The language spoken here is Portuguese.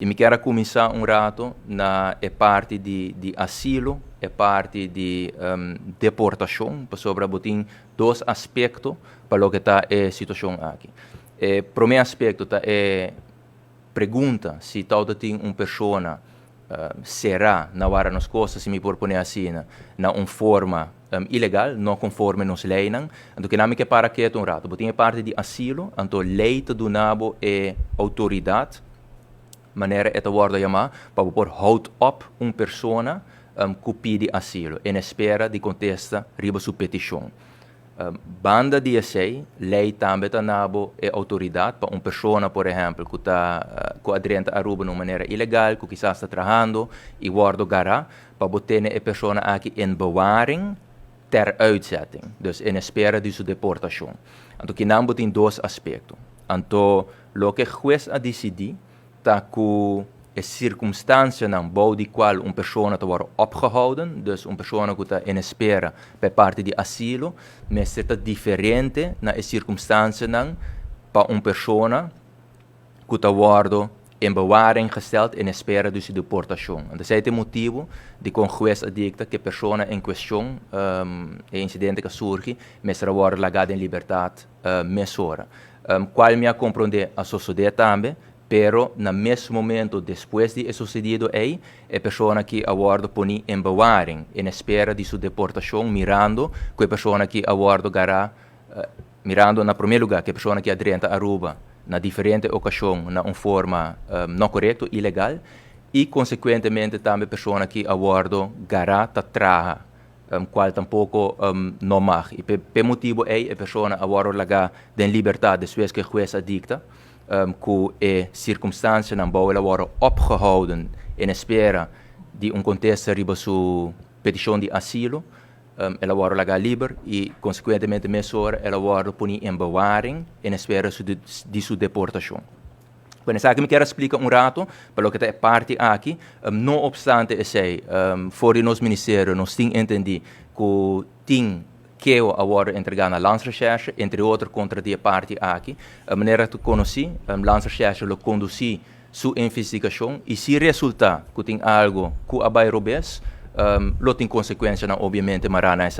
E mi quero começar rato na parte de asilo, parte de deportação, sobre botin dois aspectos para o que está a situação aqui. O primeiro aspecto tá pergunta se tal tem uma pessoa será na hora nas coisas, se me propõe assim, na uma forma ilegal, não conforme nos leis, então que não me quer para que é rato. Botin parte de asilo, então lei do nabo é autoridade, maneira é worden chamar para pôr hold up uma pessoa que pede asilo em espera de contesta riba sua petição. Banda de essay, lei também tá nabo é autoridade para uma pessoa, por exemplo, que está adrenta a Aruba de uma maneira ilegal, que quizás está trabalhando e guarda gará, para botar a pessoa aqui em bewaring ter uitzetting, dus em espera de sua deportação. Então, que não tem dois aspectos. Então, o que o juiz a decidir tá que a circunstância na bouw de qual uma pessoa está opgehouden, dus uma pessoa que está em espera por parte de asilo, mas está diferente na circunstância para uma pessoa que está em bewaring gesteld em espera de sua deportação. Então, esse é o motivo de que o juiz dicta que a pessoa em questão, o incidente que surge, mas será largada em liberdade mesora. Qual me a compreender a sociedade também, pero no mesmo momento, depois de sucedido aí, a pessoa que aguarda poni em bewaring, em espera de sua deportação, mirando que a pessoa que aguarda gará, mirando na primeiro lugar, que a pessoa que adrenta a Aruba, na diferente ocasião, na uma forma não correta, ilegal, e consequentemente também a pessoa que aguarda gará ta traha, qual tampouco não mag. E por motivo aí, a pessoa aguarda lagar de liberdade, depois que o juiz dicta, que a circunstância na qual ela wordt opgehouden in espera de contexto riba sua petição de asilo, ela wordt lagar livre e, consequentemente, mesora ela wordt punir em bewaring in espera de sua deportação. Quando essa aqui me quero explicar rato, pelo que é parte aqui, não obstante esse, fora nos ministérios, nós temos entendido que tem que eu agora entregar na Landsrecherche, entre outros contra a parte aqui, a maneira que conheci, a Landsrecherche lo conduzi sua investigação e se resultar que tem algo que abai robes, lo tem consequência, obviamente, marana essa